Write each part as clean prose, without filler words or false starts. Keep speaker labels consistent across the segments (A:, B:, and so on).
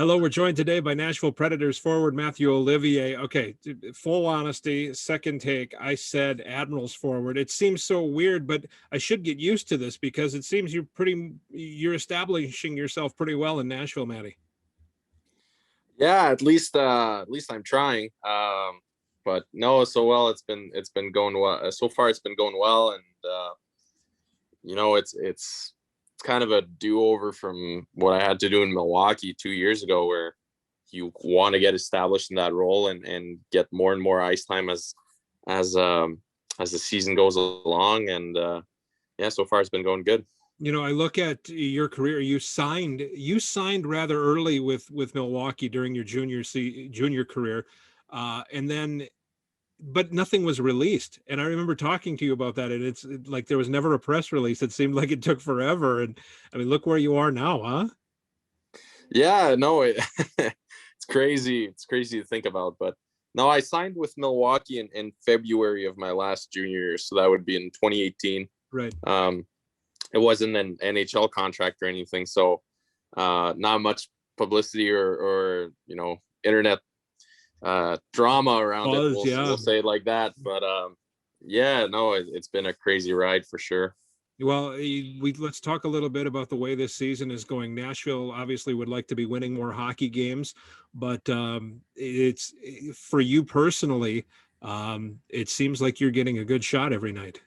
A: Hello, we're joined today by Nashville Predators forward Mathieu Olivier. Okay, full honesty, second take, I said Admirals forward. It seems so weird, but I should get used to this because it seems you're establishing yourself pretty well in Nashville, Matty.
B: Yeah, at least I'm trying. But no, so well, it's been going well. So far it's been going well, and it's kind of a do-over from what I had to do in Milwaukee 2 years ago, where you want to get established in that role and get more and more ice time as the season goes along. And yeah, so far it's been going good.
A: I look at your career. You signed rather early with Milwaukee during your junior career, and then but nothing was released. And I remember talking to you about that. And like there was never a press release. It seemed like it took forever. And I mean, look where you are now, huh?
B: Yeah, no, it's crazy. It's crazy to think about, but no, I signed with Milwaukee in February of my last junior year, so that would be in 2018.
A: Right.
B: It wasn't an NHL contract or anything, so not much publicity or internet drama around it.
A: Buzz,
B: We'll
A: yeah.
B: say it like that, but yeah, no, it's been a crazy ride for sure.
A: Well, let's talk a little bit about the way this season is going. Nashville obviously would like to be winning more hockey games, but it's for you personally. It seems like you're getting a good shot every night.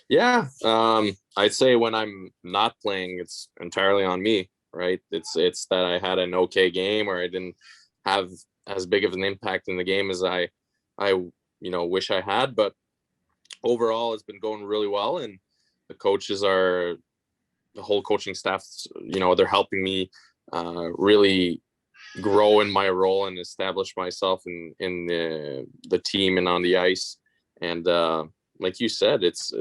B: Yeah, I'd say when I'm not playing, it's entirely on me, right? It's that I had an okay game, or I didn't have as big of an impact in the game as I wish I had. But overall, it's been going really well, and the whole coaching staff, they're helping me really grow in my role and establish myself in the team and on the ice. And like you said, it's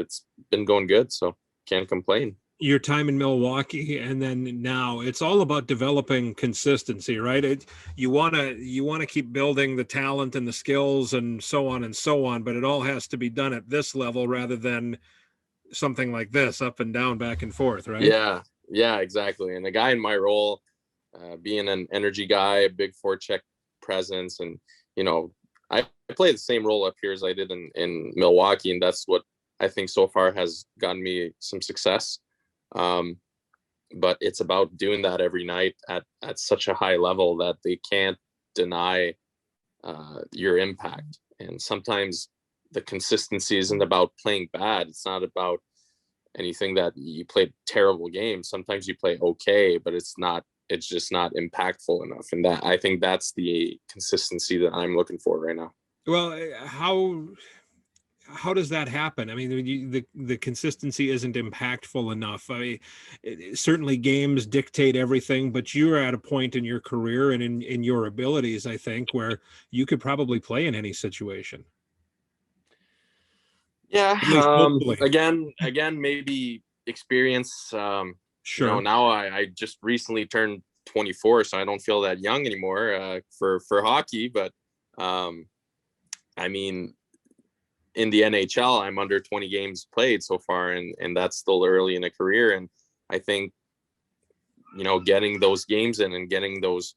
B: been going good, so can't complain.
A: Your time in Milwaukee and then now it's all about developing consistency, right? You want to keep building the talent and the skills and so on and so on, but it all has to be done at this level rather than something like this, up and down, back and forth, right?
B: Yeah, exactly. And the guy in my role, being an energy guy, a big forecheck presence, and I play the same role up here as I did in Milwaukee, and that's what I think so far has gotten me some success. But it's about doing that every night at such a high level that they can't deny your impact. And sometimes the consistency isn't about playing bad. It's not about anything that you played terrible games. Sometimes you play okay, but it's just not impactful enough. And that, I think that's the consistency that I'm looking for right now.
A: Well, how does that happen? I mean, the consistency isn't impactful enough. I mean, certainly games dictate everything, but you're at a point in your career and in your abilities, I think, where you could probably play in any situation.
B: Yeah.
A: At least hopefully.
B: Again, maybe experience.
A: Sure.
B: Now I just recently turned 24, so I don't feel that young anymore for hockey. But I mean, in the NHL, I'm under 20 games played so far, and that's still early in a career. And I think, getting those games in and getting those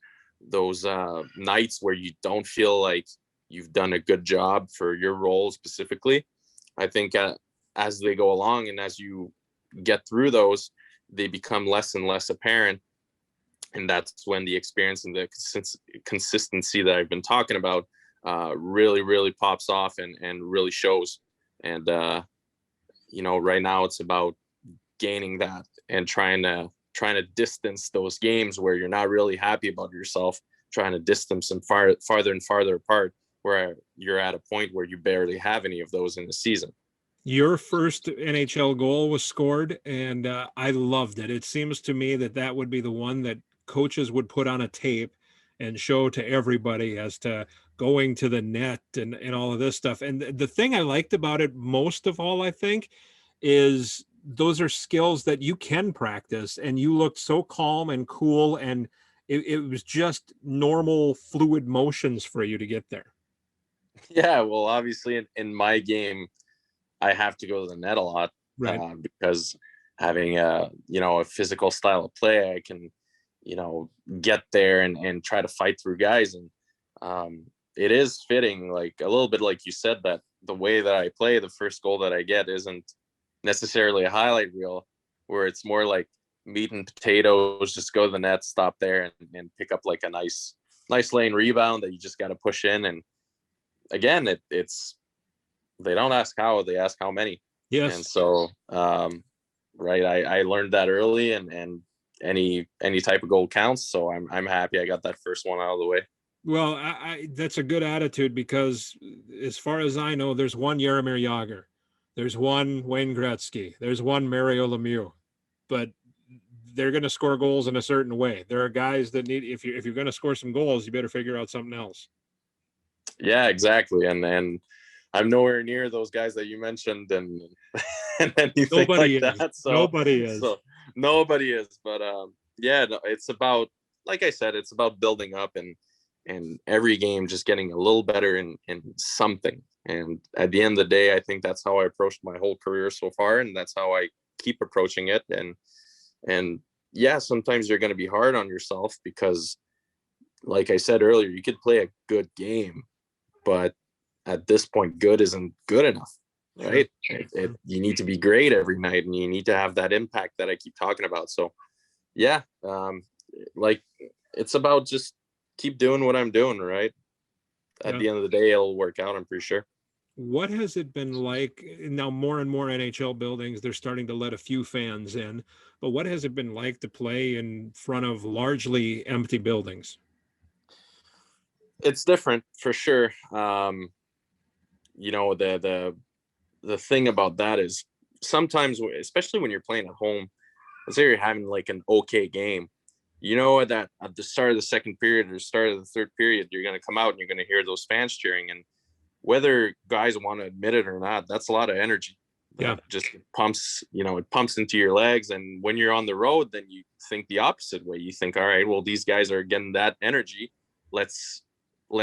B: nights where you don't feel like you've done a good job for your role specifically, I think as they go along and as you get through those, they become less and less apparent. And that's when the experience and the consistency that I've been talking about really, really pops off and really shows. And, right now it's about gaining that and trying to distance those games where you're not really happy about yourself, trying to distance them farther and farther apart, where you're at a point where you barely have any of those in the season.
A: Your first NHL goal was scored, and I loved it. It seems to me that would be the one that coaches would put on a tape and show to everybody as to going to the net and all of this stuff. And the thing I liked about it most of all, I think, is those are skills that you can practice, and you looked so calm and cool, and it was just normal fluid motions for you to get there.
B: Yeah, well, obviously in my game, I have to go to the net a lot,
A: Right.
B: because having a physical style of play, I can get there and try to fight through guys. And it is fitting, like a little bit like you said, that the way that I play, the first goal that I get isn't necessarily a highlight reel, where it's more like meat and potatoes, just go to the net, stop there, and pick up like a nice lane rebound that you just got to push in. And again, it's they don't ask how, they ask how many.
A: Yes.
B: And so right, I learned that early, and any type of goal counts. So I'm happy I got that first one out of the way.
A: Well, that's a good attitude, because as far as I know, there's one Jaromir Jagr, there's one Wayne Gretzky, there's one Mario Lemieux, but they're going to score goals in a certain way. There are guys that need, if you're going to score some goals, you better figure out something else.
B: Yeah, exactly. And I'm nowhere near those guys that you mentioned, and anything
A: Nobody
B: like
A: is.
B: that. So
A: Nobody is.
B: So nobody is. But yeah, no, it's about, like I said, it's about building up and every game just getting a little better in something. And at the end of the day, I think that's how I approached my whole career so far, and that's how I keep approaching it. And yeah, sometimes you're going to be hard on yourself, because like I said earlier, you could play a good game, but at this point, good isn't good enough, right? Sure. You need to be great every night, and you need to have that impact that I keep talking about. So yeah, like it's about just keep doing what I'm doing, right? At the end of the day, it'll work out, I'm pretty sure.
A: What has it been like now? More and more NHL buildings, they're starting to let a few fans in, but what has it been like to play in front of largely empty buildings?
B: It's different for sure. The thing about that is sometimes, especially when you're playing at home, let's say you're having like an okay game, that at the start of the second period or start of the third period, you're going to come out and you're going to hear those fans cheering. And whether guys want to admit it or not, that's a lot of energy.
A: Yeah.
B: Just pumps, it pumps into your legs. And when you're on the road, then you think the opposite way. You think, all right, well, these guys are getting that energy. Let's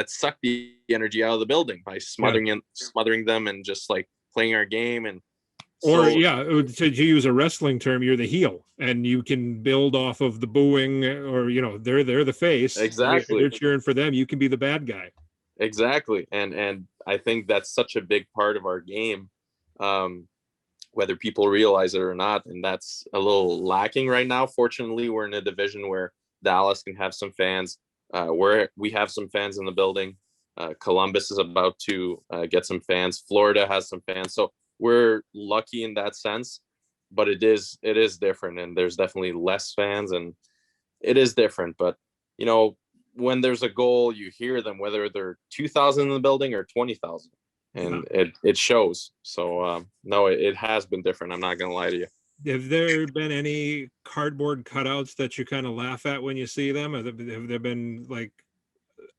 B: suck the energy out of the building by smothering them and just like playing our game. And
A: to use a wrestling term, you're the heel, and you can build off of the booing, or they're the face.
B: Exactly.
A: They're cheering for them. You can be the bad guy.
B: Exactly. And I think that's such a big part of our game, whether people realize it or not. And that's a little lacking right now. Fortunately, we're in a division where Dallas can have some fans, where we have some fans in the building. Columbus is about to get some fans. Florida has some fans. So we're lucky in that sense, but it is different, and there's definitely less fans, and it is different. But when there's a goal, you hear them, whether they're 2,000 in the building or 20,000, and it shows. So no, it has been different. I'm not gonna lie to you.
A: Have there been any cardboard cutouts that you kind of laugh at when you see them? Have there been like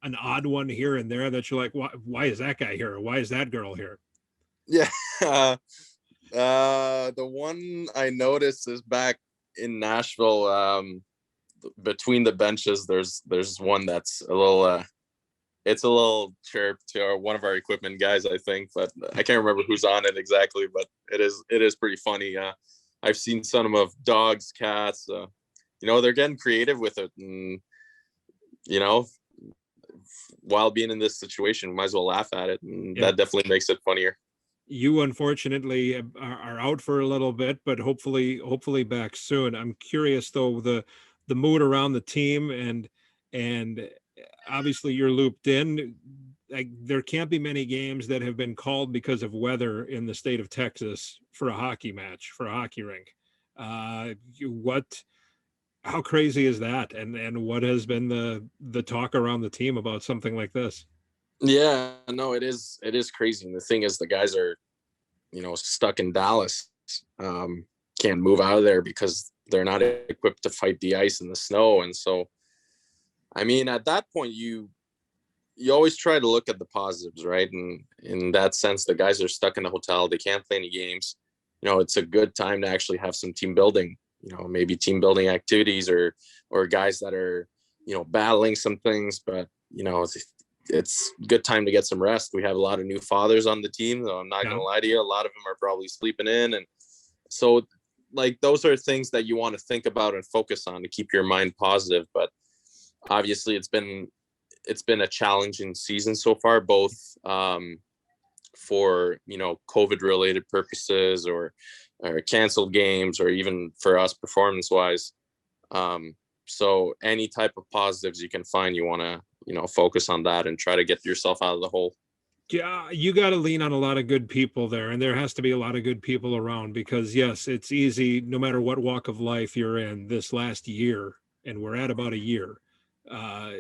A: an odd one here and there that you're like, why is that guy here? Or why is that girl here?
B: Yeah. The one I noticed is back in Nashville, between the benches, there's one that's a little it's a little chirp to one of our equipment guys, I think, but I can't remember who's on it exactly, but it is pretty funny. I've seen some of dogs, cats, they're getting creative with it, and while being in this situation, we might as well laugh at it, and that definitely makes it funnier.
A: You unfortunately are out for a little bit, but hopefully back soon. I'm curious though, the mood around the team, and obviously you're looped in. Like, there can't be many games that have been called because of weather in the state of Texas for a hockey match, for a hockey rink. How crazy is that? And what has been the talk around the team about something like this?
B: Yeah, no, it is crazy. And the thing is, the guys are, stuck in Dallas, can't move out of there because they're not equipped to fight the ice and the snow. And so, I mean, at that point, you always try to look at the positives, right? And in that sense, the guys are stuck in the hotel. They can't play any games. It's a good time to actually have some team building, maybe team building activities or guys that are, battling some things, but, it's a good time to get some rest. We have a lot of new fathers on the team, though I'm not going to lie to you. A lot of them are probably sleeping in. And so like those are things that you want to think about and focus on to keep your mind positive. But obviously it's been a challenging season so far, both for, you know, COVID related purposes or canceled games, or even for us performance wise. So any type of positives you can find, you want to, you know, focus on that and try to get yourself out of the hole.
A: Yeah, you got to lean on a lot of good people there, and there has to be a lot of good people around, because yes, it's easy no matter what walk of life you're in this last year, and we're at about a year. Uh,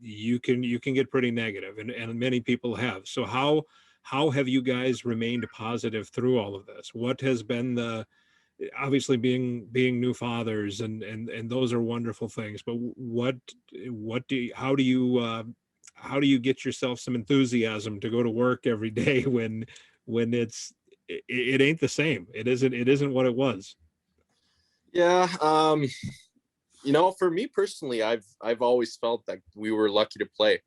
A: you can get pretty negative, and many people have. So how have you guys remained positive through all of this? What has been the, obviously being new fathers, and those are wonderful things, but what do you, how do you get yourself some enthusiasm to go to work every day when it ain't the same? It isn't what it was.
B: Yeah. You know, for me personally, I've always felt that we were lucky to play,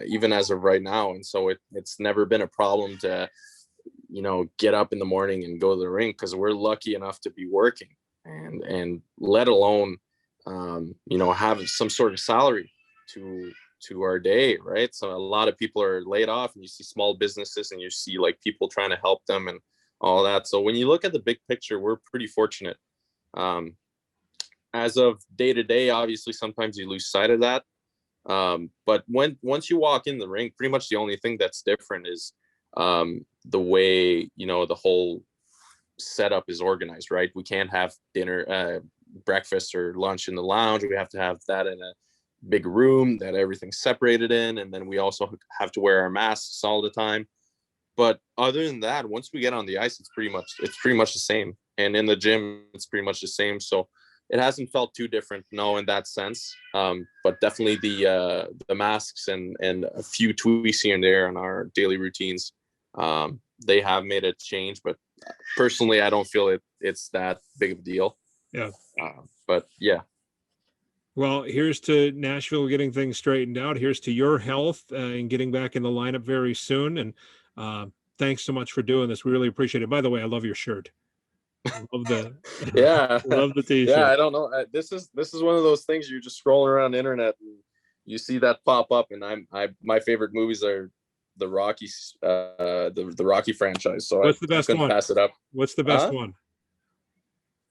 B: even as of right now. And so it's never been a problem to, you know, get up in the morning and go to the rink, because we're lucky enough to be working, and let alone, you know, have some sort of salary to our day, right? So a lot of people are laid off, and you see small businesses, and you see like people trying to help them and all that. So when you look at the big picture, we're pretty fortunate. As of day to day, obviously sometimes you lose sight of that. But once you walk in the ring, pretty much the only thing that's different is the way, you know, the whole setup is organized, right? We can't have dinner, breakfast or lunch in the lounge. We have to have that in a big room that everything's separated in, and then we also have to wear our masks all the time. But other than that, once we get on the ice, it's pretty much the same, and in the gym it's pretty much the same. So it hasn't felt too different, no, in that sense. But definitely the masks and a few tweaks here and there on our daily routines, they have made a change. But personally, I don't feel it's that big of a deal.
A: Yeah.
B: But yeah.
A: Well, here's to Nashville getting things straightened out. Here's to your health, and getting back in the lineup very soon. And thanks so much for doing this. We really appreciate it. By the way, I love your shirt. I love the
B: Yeah.
A: love the t-shirt.
B: Yeah, I don't know. This is one of those things you just scrolling around the internet and you see that pop up, and my favorite movies are the Rockies, the Rocky franchise. So
A: what's the best
B: couldn't
A: one?
B: pass it up.
A: What's the best one?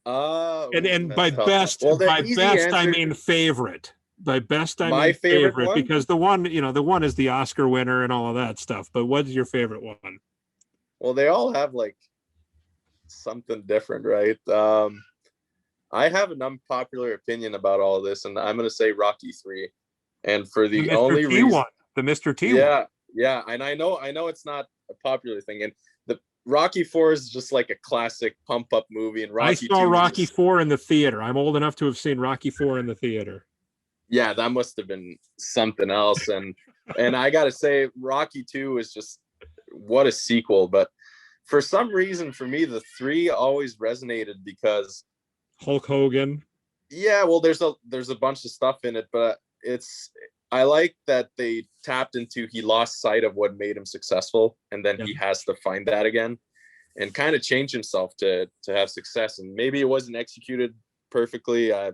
A: And by best,
B: well,
A: by best I mean favorite. By best I mean favorite,
B: one?
A: because the one is the Oscar winner and all of that stuff. But what's your favorite one?
B: Well, they all have like something different, right? I have an unpopular opinion about all of this, and I'm gonna say Rocky 3. And for the only reason,
A: the Mr. T
B: one.
A: one.
B: Yeah, and I know it's not a popular thing, and the Rocky 4 is just like a classic pump up movie, and Rocky
A: I saw
B: 2
A: Rocky 4 in the theater. I'm old enough to have seen Rocky 4 in the theater.
B: Yeah, that must have been something else. And I gotta say, Rocky 2 is just, what a sequel. But for some reason, for me, the 3 always resonated because
A: Hulk Hogan.
B: Yeah, well, there's a bunch of stuff in it, but I like that they tapped into, he lost sight of what made him successful, and then he has to find that again and kind of change himself to have success. And maybe it wasn't executed perfectly. I'm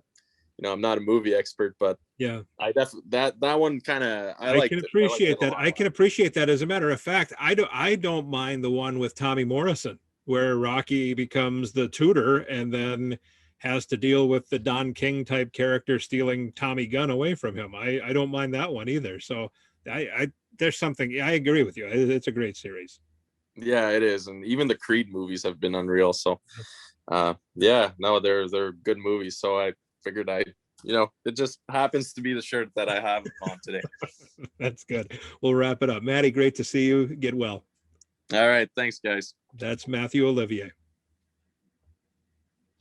B: not a movie expert, but
A: yeah,
B: I definitely that one kind of
A: I can appreciate that. I can appreciate that. As a matter of fact, I don't mind the one with Tommy Morrison, where Rocky becomes the tutor and then has to deal with the Don King type character stealing Tommy gun away from him. I don't mind that one either. So there's something, I agree with you. It's a great series.
B: Yeah, it is. And even the Creed movies have been unreal. So they're good movies. So I figured it just happens to be the shirt that I have on today.
A: That's good. We'll wrap it up. Matty, great to see you. Get well.
B: All right. Thanks, guys.
A: That's Mathieu Olivier.